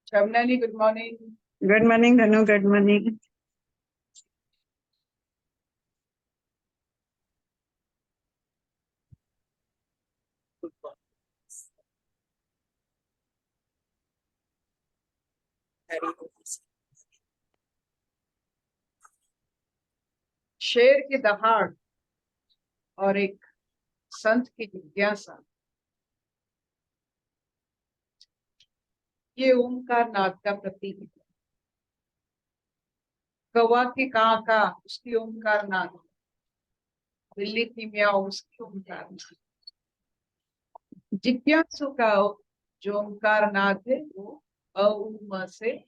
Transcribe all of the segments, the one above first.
शबनानी, good morning. Good morning धनु, good morning. शेर की दहाड़ और एक संत की जिज्ञासा, ये ओमकार नाद का प्रतीक है। कौवा की kaa का उसकी ओमकार नाद, बिल्ली की म्याऊं उसकी ओमकार नाद। जिज्ञासु का जो ओमकार नाद है वो अ उ म से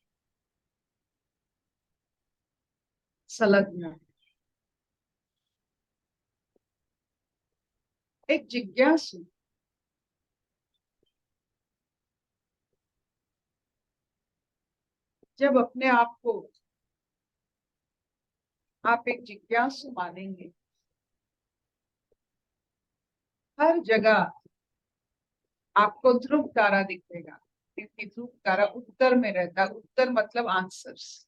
संलग्न है। एक जिज्ञासु जब अपने आप को आप एक जिज्ञासु मानेंगे, हर जगह आपको ध्रुव तारा दिखेगा, क्योंकि ध्रुव तारा उत्तर में रहता है। उत्तर मतलब आंसर्स।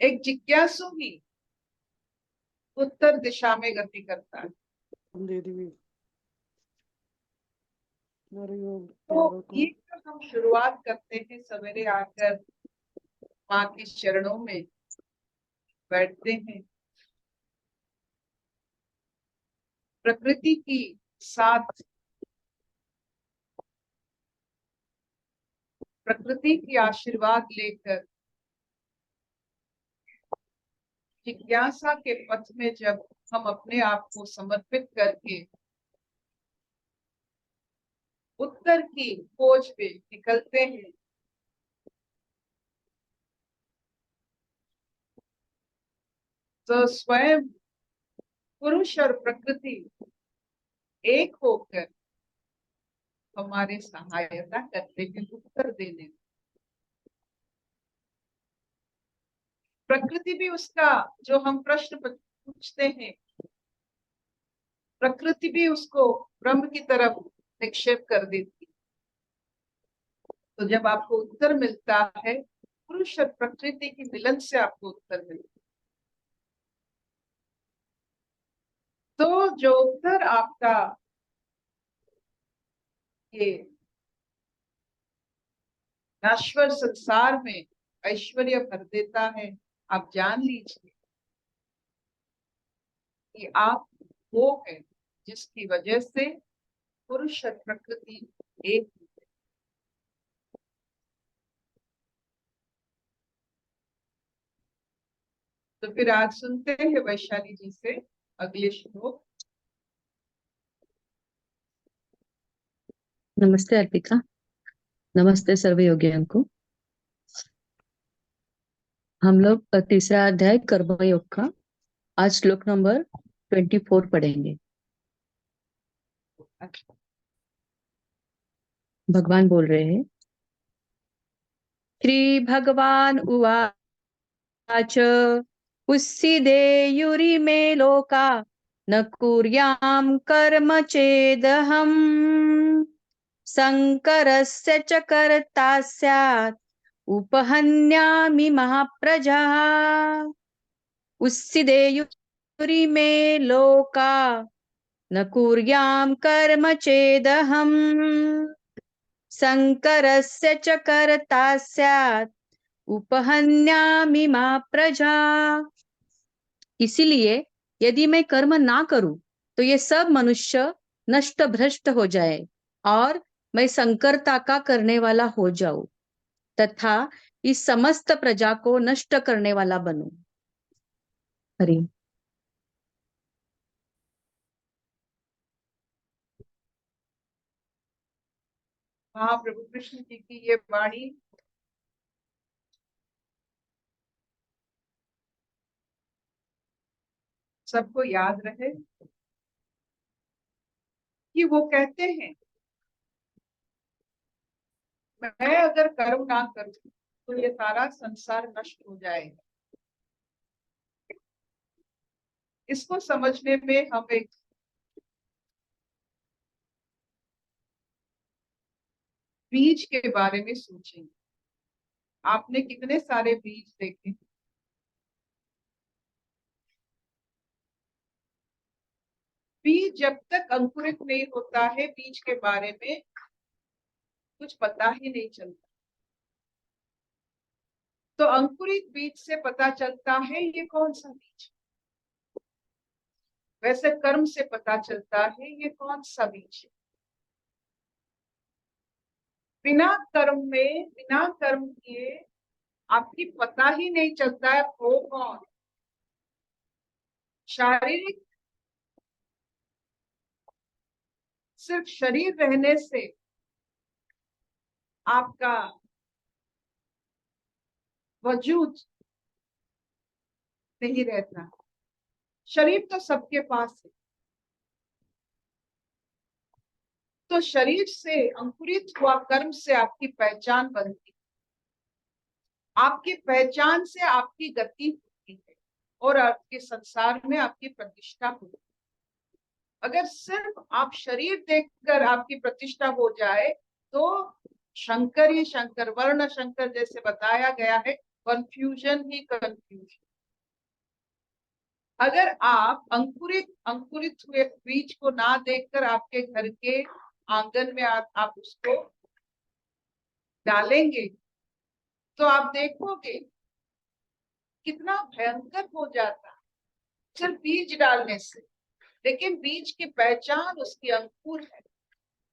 एक जिज्ञासु ही उत्तर दिशा में गति करता है। तो ये जो हम शुरुआत करते हैं, सवेरे आकर माँ के चरणों में बैठते हैं, प्रकृति की साथ, प्रकृति की आशीर्वाद लेकर जिज्ञासा के पथ में जब हम अपने आप को समर्पित करके उत्तर की खोज पे निकलते हैं, तो स्वयं पुरुष और प्रकृति एक होकर हमारे सहायता करते हैं उत्तर देने में। प्रकृति भी उसका जो हम प्रश्न पूछते हैं, प्रकृति भी उसको ब्रह्म की तरफ निक्षेप कर देती। तो जब आपको उत्तर मिलता है, पुरुष और प्रकृति की मिलन से आपको उत्तर मिलता है। तो जो उत्तर आपका ये नश्वर संसार में ऐश्वर्य भर देता है, आप जान लीजिए कि आप वो है जिसकी वजह से पुरुष और प्रकृति एक। तो फिर आज सुनते हैं वैशाली जी से अगले श्लोक। नमस्ते अर्पिता, नमस्ते सर्व योगियों को। हम लोग तीसरा अध्याय कर्म योग का आज श्लोक नंबर 24 पढ़ेंगे। भगवान बोल रहे हैं, श्री भगवान उवाच उस्सीदेयुरि मे लोका न कुर्याम कर्म चेदहम् संकरस्य च कर्ता स्यात् उपहन्यामि महाप्रजा। उस्सीदेयुरि मे लोका न कुर्याम कर्म चेदहम् संकरस्य च कर्ता स्यात् उपहन्यामि महाप्रजा। इसीलिए यदि मैं कर्म ना करूं तो ये सब मनुष्य नष्ट भ्रष्ट हो जाए और मैं संकरता का करने वाला हो जाऊं तथा इस समस्त प्रजा को नष्ट करने वाला बनूं। हरि। महाप्रभु कृष्ण जी की ये वाणी सबको याद रहे कि वो कहते हैं, मैं अगर कर्म ना करूं तो ये सारा संसार नष्ट हो जाएगा। इसको समझने में हम एक बीज के बारे में सोचेंगे। आपने कितने सारे बीज देखे? बीज जब तक अंकुरित नहीं होता है, बीज के बारे में कुछ पता ही नहीं चलता। तो अंकुरित बीज से पता चलता है ये कौन सा बीज। वैसे कर्म से पता चलता है ये कौन सा बीज है। बिना कर्म किए आपकी पता ही नहीं चलता है वो कौन। शारीरिक सिर्फ शरीर रहने से आपका वजूद नहीं रहता। शरीर तो सबके पास है। तो शरीर से अंकुरित हुआ कर्म से आपकी पहचान बनती, आपकी पहचान से आपकी गति होती है और आपके संसार में आपकी प्रतिष्ठा होती है। अगर सिर्फ आप शरीर देखकर आपकी प्रतिष्ठा हो जाए तो शंकर ही शंकर, वर्ण शंकर जैसे बताया गया है, कंफ्यूजन ही कंफ्यूजन। अगर आप अंकुरित हुए बीज को ना देखकर आपके घर के आंगन में आप उसको डालेंगे तो आप देखोगे कितना भयंकर हो जाता है सिर्फ बीज डालने से। लेकिन बीज की पहचान उसकी अंकुर है,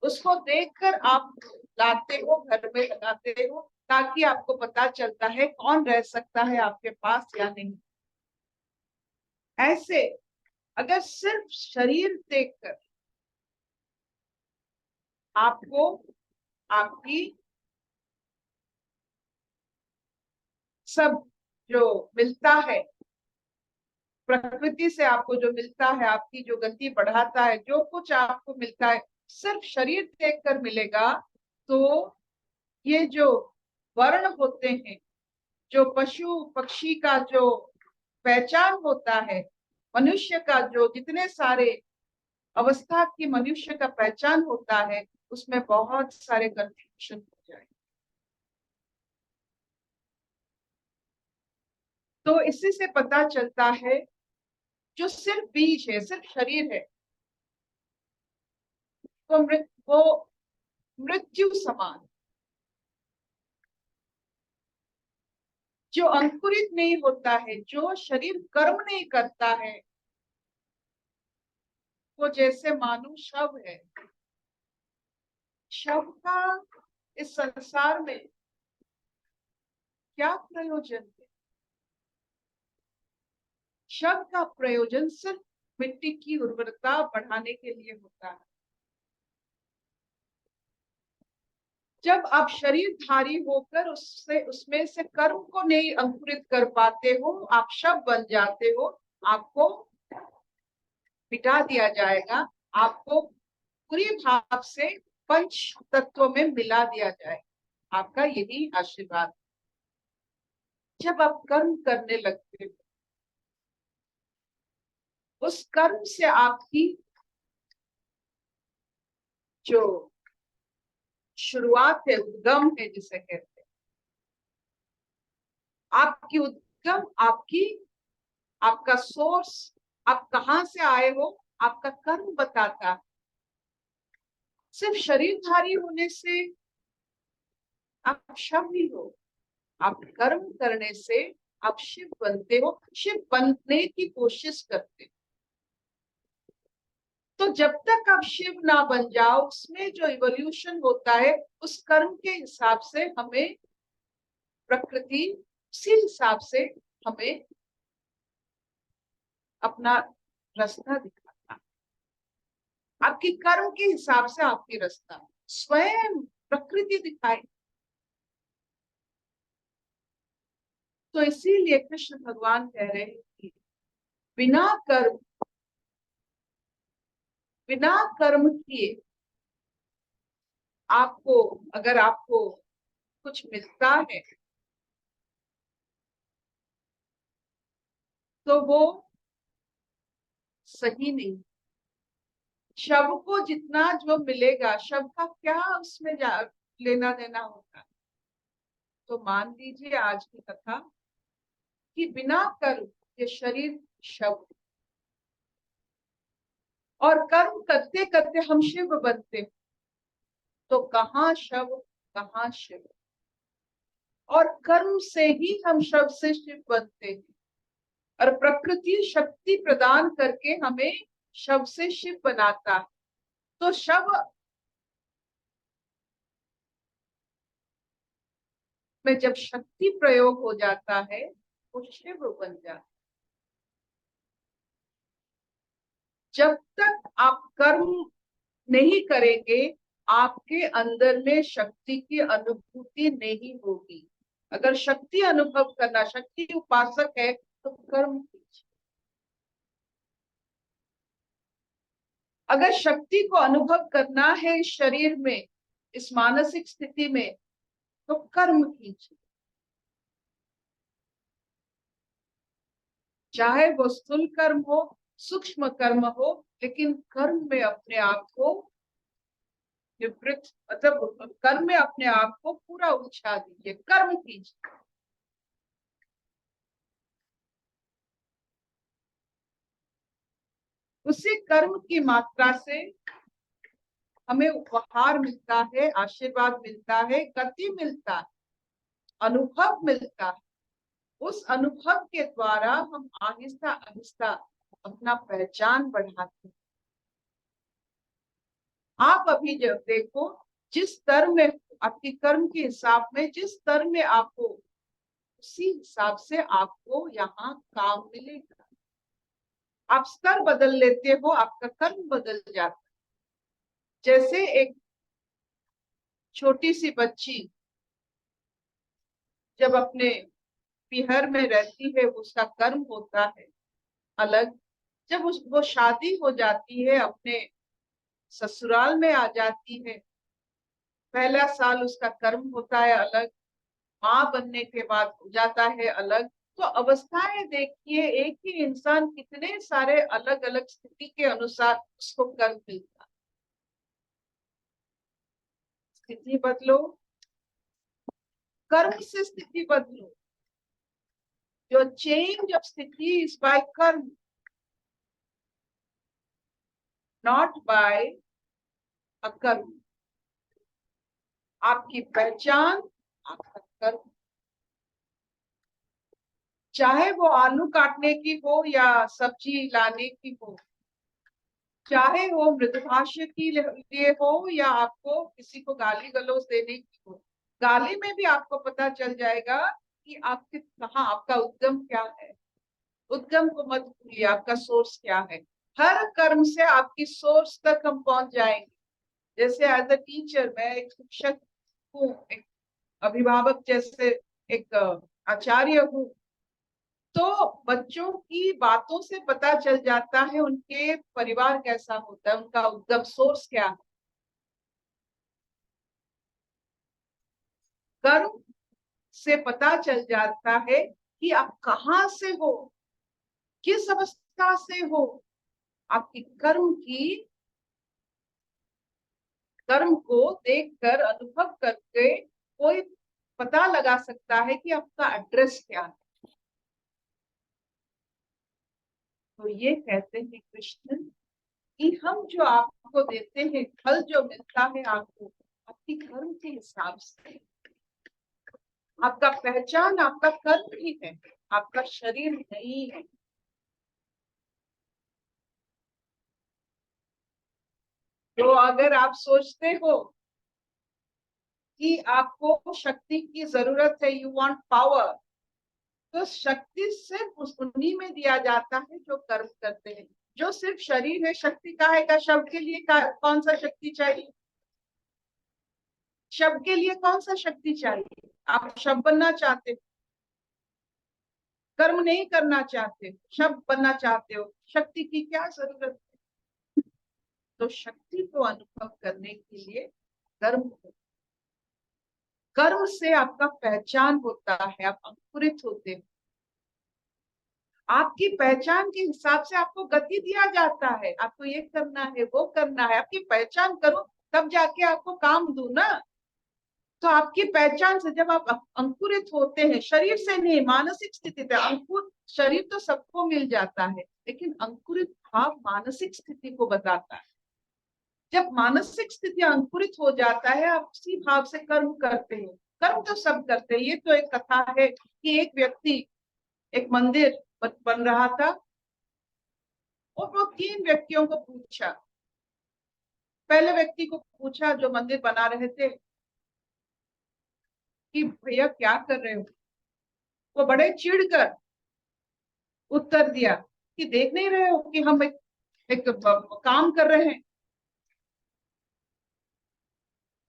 उसको देखकर आप लाते हो, घर में लगाते हो, ताकि आपको पता चलता है कौन रह सकता है आपके पास या नहीं। ऐसे अगर सिर्फ शरीर देखकर आपको आपकी सब जो मिलता है, प्रकृति से आपको जो मिलता है, आपकी जो गति बढ़ाता है, जो कुछ आपको मिलता है सिर्फ शरीर देखकर मिलेगा, तो ये जो वर्ण होते हैं, जो पशु पक्षी का जो पहचान होता है, मनुष्य का जो जितने सारे अवस्था की मनुष्य का पहचान होता है, उसमें बहुत सारे कंफ्यूजन हो जाए। तो इसी से पता चलता है जो सिर्फ बीज है, सिर्फ शरीर है, वो मृत्यु समान। जो अंकुरित नहीं होता है, जो शरीर कर्म नहीं करता है, वो जैसे मानो शव है। शव का इस संसार में क्या प्रयोजन है? शव का प्रयोजन सिर्फ मिट्टी की उर्वरता बढ़ाने के लिए होता है। जब आप शरीरधारी होकर उसमें से कर्म को नहीं अंकुरित कर पाते हो, आप शव बन जाते हो, आपको मिटा दिया जाएगा, आपको पूरी भाव से पंच तत्वों में मिला दिया जाएगा। आपका यही आशीर्वाद। जब आप कर्म करने लगते हो, उस कर्म से आपकी जो शुरुआत है, उद्गम है जिसे कहते हैं, आपकी उद्गम, आपका सोर्स, आप कहां से आए हो, आपका कर्म बताता है। सिर्फ शरीरधारी होने से आप शव ही हो। आप कर्म करने से आप शिव बनते हो, शिव बनने की कोशिश करते हो। तो जब तक आप शिव ना बन जाओ, उसमें जो इवोल्यूशन होता है उस कर्म के हिसाब से हमें प्रकृति उसी हिसाब से हमें अपना रास्ता दिखाता है। आपकी कर्म के हिसाब से आपकी रास्ता स्वयं प्रकृति दिखाए। तो इसीलिए कृष्ण भगवान कह रहे हैं कि बिना कर्म किए आपको, अगर आपको कुछ मिलता है तो वो सही नहीं। शव को जितना जो मिलेगा, शव का क्या उसमें लेना देना होता। तो मान लीजिए आज की कथा कि बिना कर्म ये शरीर शव, और कर्म करते करते हम शिव बनते, तो कहाँ शव कहाँ शिव। और कर्म से ही हम शव से शिव बनते हैं, और प्रकृति शक्ति प्रदान करके हमें शव से शिव बनाता है। तो शव में जब शक्ति प्रयोग हो जाता है वो शिव बन जाता है। जब तक आप कर्म नहीं करेंगे आपके अंदर में शक्ति की अनुभूति नहीं होगी। अगर शक्ति अनुभव करना, शक्ति उपासक है तो कर्म कीजिए। अगर शक्ति को अनुभव करना है इस शरीर में, इस मानसिक स्थिति में, तो कर्म कीजिए। चाहे वो स्थूल कर्म हो, सूक्ष्म कर्म हो, लेकिन कर्म में अपने आप को विपरीत, मतलब कर्म में अपने आप को पूरा उलझा दीजिए, कर्म कीजिए। उसी कर्म की मात्रा से हमें उपहार मिलता है, आशीर्वाद मिलता है, गति मिलता है, अनुभव मिलता है। उस अनुभव के द्वारा हम आहिस्ता आहिस्ता अपना पहचान बढ़ाते हैं। आप अभी जब देखो, जिस स्तर में आपकी कर्म के हिसाब में, जिस स्तर में आपको, उसी हिसाब से आपको यहाँ काम मिलेगा। आप स्तर बदल लेते हो, आपका कर्म बदल जाता है। जैसे एक छोटी सी बच्ची जब अपने पीहर में रहती है, उसका कर्म होता है अलग। जब वो शादी हो जाती है, अपने ससुराल में आ जाती है, पहला साल उसका कर्म होता है अलग, माँ बनने के बाद हो जाता है अलग। तो अवस्थाएं देखिए, एक ही इंसान कितने सारे अलग अलग स्थिति के अनुसार उसको कर्म मिलता। स्थिति बदलो, कर्म से स्थिति बदलो। जो चेंज ऑफ स्थिति इज बाय कर्म, नॉट बाय अकर्म। आपकी पहचान आपका कर्म, चाहे वो आलू काटने की हो या सब्जी लाने की हो, चाहे वो मृदुभाष्य की लिए हो या आपको किसी को गाली गलौज देने की हो। गाली में भी आपको पता चल जाएगा कि आपके कहाँ आपका उद्गम क्या है। उद्गम को मत भूलिए, आपका सोर्स क्या है। हर कर्म से आपकी सोर्स तक हम पहुंच जाएंगे। जैसे एज अ टीचर, मैं एक शिक्षक हूँ, एक अभिभावक, जैसे एक आचार्य हूँ, तो बच्चों की बातों से पता चल जाता है उनके परिवार कैसा होता है, उनका उद्गम सोर्स क्या है। कर्म से पता चल जाता है कि आप कहाँ से हो, किस अवस्था से हो। आपकी कर्म को देखकर, अनुभव करके कोई पता लगा सकता है कि आपका एड्रेस क्या है। तो ये कहते हैं कृष्ण कि हम जो आपको देते हैं, फल जो मिलता है आपको, आपकी कर्म के हिसाब से। आपका पहचान आपका कर्म ही है, आपका शरीर नहीं है। तो अगर आप सोचते हो कि आपको शक्ति की जरूरत है, यू वांट पावर, तो शक्ति सिर्फ उन्हीं में दिया जाता है जो कर्म करते हैं। जो सिर्फ शरीर है, शक्ति काहे का? शब्द के लिए कौन सा शक्ति चाहिए? शब्द के लिए कौन सा शक्ति चाहिए? आप शब्द बनना चाहते हो, कर्म नहीं करना चाहते, शब्द बनना चाहते हो, शक्ति की क्या जरूरत है? तो शक्ति को अनुभव करने के लिए कर्म हो। कर्म से आपका पहचान होता है, आप अंकुरित होते हो। आपकी पहचान के हिसाब से आपको गति दिया जाता है, आपको ये करना है, वो करना है। आपकी पहचान करो तब जाके आपको काम दूं ना। तो आपकी पहचान से जब आप अंकुरित होते हैं, शरीर से नहीं, मानसिक स्थिति से अंकुर। शरीर तो सबको मिल जाता है, लेकिन अंकुरित भाव मानसिक स्थिति को बताता है। जब मानसिक स्थिति अंकुरित हो जाता है, आप उसी भाव से कर्म करते हो। कर्म तो सब करते हैं। ये तो एक कथा है कि एक व्यक्ति, एक मंदिर बन रहा था और वो 3 व्यक्तियों को पूछा। पहले व्यक्ति को पूछा जो मंदिर बना रहे थे कि भैया क्या कर रहे हो? वो बड़े चिढ़कर उत्तर दिया कि देख नहीं रहे हो कि हम एक काम कर रहे हैं।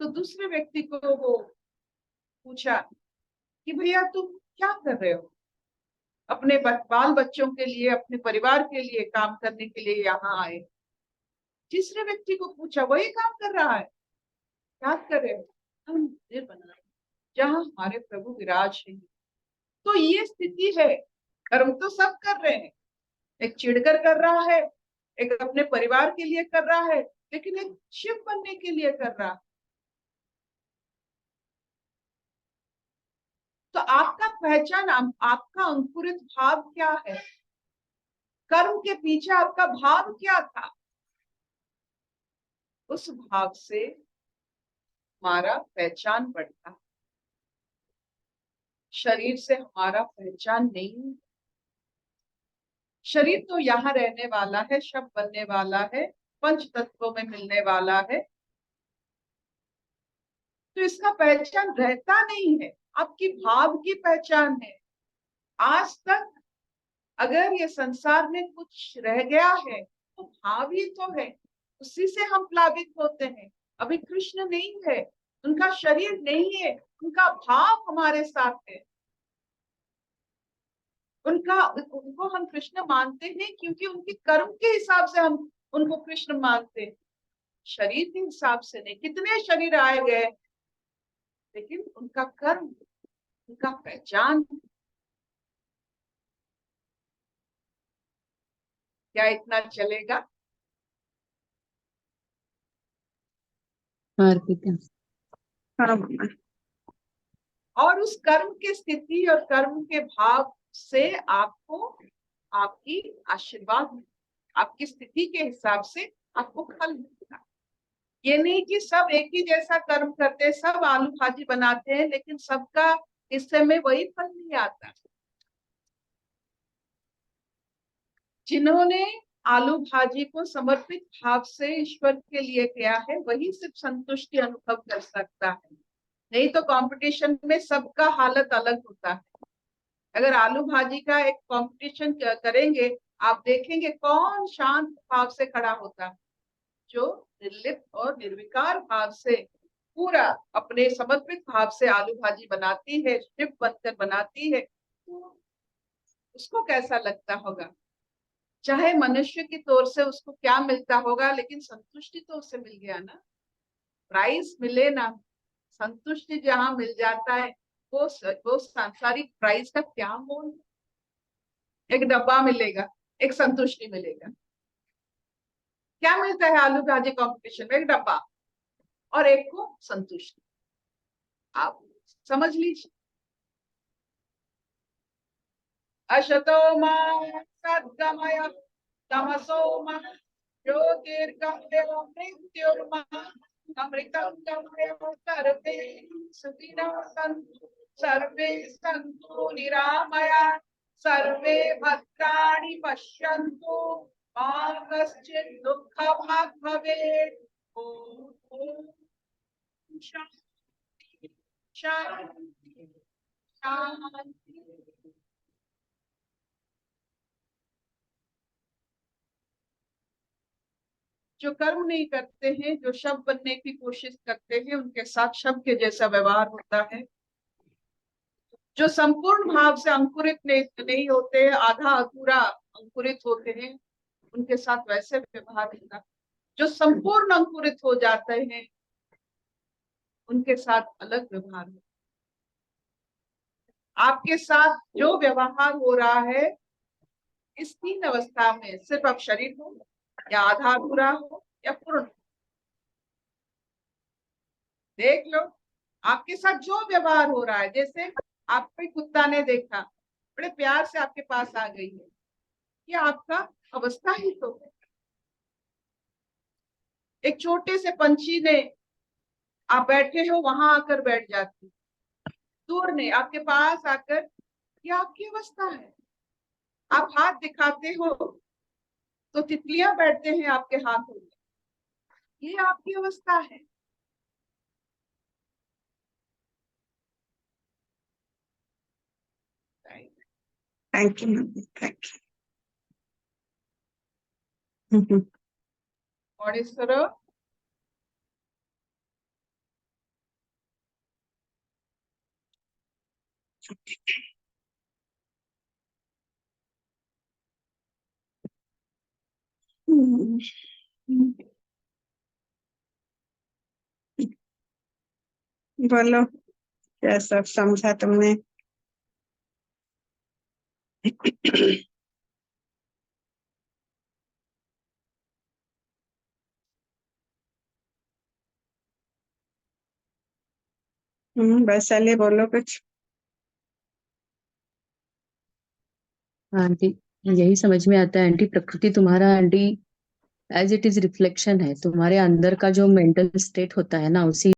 तो दूसरे व्यक्ति को वो पूछा कि भैया तुम क्या कर रहे हो? अपने बाल बच्चों के लिए, अपने परिवार के लिए काम करने के लिए यहाँ आए। तीसरे व्यक्ति को पूछा, वही काम कर रहा है, क्या कर रहे हो? हम मंदिर बना रहे जहाँ हमारे प्रभु विराज है। तो ये स्थिति है। कर्म तो सब कर रहे हैं, एक चिढ़कर कर रहा है, एक अपने परिवार के लिए कर रहा है, लेकिन एक शिव बनने के लिए कर रहा है। तो आपका पहचान, आपका अंकुरित भाव क्या है? कर्म के पीछे आपका भाव क्या था? उस भाव से हमारा पहचान बढ़ता। शरीर से हमारा पहचान नहीं। शरीर तो यहाँ रहने वाला है, शब्द बनने वाला है, पंच तत्वों में मिलने वाला है, तो इसका पहचान रहता नहीं है। आपकी भाव की पहचान है। आज तक अगर ये संसार में कुछ रह गया है तो भाव ही तो है, उसी से हम प्लावित होते हैं। अभी कृष्ण नहीं है, उनका शरीर नहीं है, उनका भाव हमारे साथ है। उनको हम कृष्ण मानते हैं क्योंकि उनके कर्म के हिसाब से हम उनको कृष्ण मानते हैं, शरीर के हिसाब से नहीं। कितने शरीर आए गए, लेकिन उनका कर्म, उनका पहचान। क्या इतना चलेगा? हाँ, और उस कर्म की स्थिति और कर्म के भाव से आपको आपकी आशीर्वाद, आपकी स्थिति के हिसाब से आपको फल मिलता। ये नहीं कि सब एक ही जैसा कर्म करते हैं, सब आलू भाजी बनाते हैं, लेकिन सबका हिस्से में वही फल नहीं आता। जिन्होंने आलू भाजी को समर्पित भाव से ईश्वर के लिए किया है, वही सिर्फ संतुष्टि अनुभव कर सकता है। नहीं तो कंपटीशन में सबका हालत अलग होता है। अगर आलू भाजी का एक कंपटीशन करेंगे, आप देखेंगे कौन शांत भाव से खड़ा होता है। जो निर्लिप्त और निर्विकार भाव से, पूरा अपने समर्पित भाव से आलू भाजी बनाती है, शिव बनकर बनाती है, तो उसको कैसा लगता होगा? चाहे मनुष्य की तौर से उसको क्या मिलता होगा, लेकिन संतुष्टि तो उसे मिल गया ना। प्राइस मिले ना, संतुष्टि जहां मिल जाता है, वो सांसारिक प्राइस का क्या मोल? एक डब्बा मिलेगा, एक संतुष्टि मिलेगा। क्या मिलता है आलू भाजी कंपटीशन में? एक डब्बा और एक को संतुष्टि। आप समझ लीजिए। अशतो मा सद्गमय तमसो मा ज्योतिर्गमय मृत्युर्मा अमृतं गमय सर्वे सुखिनः सन्तु सर्वे सन्तु निरामया सर्वे भद्राणि पश्यन्तु मा कश्चित् दुःखभाग् भवेत्। ओम शांति शांति शांति। जो कर्म नहीं करते हैं, जो शब्द बनने की कोशिश करते हैं, उनके साथ शब्द के जैसा व्यवहार होता है। जो संपूर्ण भाव से अंकुरित नहीं होते, आधा अधूरा अंकुरित होते हैं, उनके साथ वैसे व्यवहार होता है। जो संपूर्ण अंकुरित हो जाते हैं, उनके साथ अलग व्यवहार होता है। आपके साथ जो व्यवहार हो रहा है इस 3 अवस्था में, सिर्फ अब शरीर हो या आधा अधूरा हो या पूर्ण, देख लो आपके साथ जो व्यवहार हो रहा है। जैसे आपको कुत्ता ने देखा, बड़े प्यार से आपके पास आ गई है, ये आपका अवस्था ही तो है। एक छोटे से पंछी ने, आप बैठे हो वहां आकर बैठ जाती, दूर ने आपके पास आकर, ये आपकी अवस्था है। आप हाथ दिखाते हो तो तितलियां बैठते हैं आपके हाथों में, ये आपकी अवस्था है। Thank you mummy, thank you. और इस तरह बोलो क्या सब समझा तुमने? वैशाली बोलो कुछ। आंटी, यही समझ में आता है आंटी, प्रकृति तुम्हारा aunty as it is reflection है। तुम्हारे अंदर का जो मेंटल स्टेट होता है ना, उसी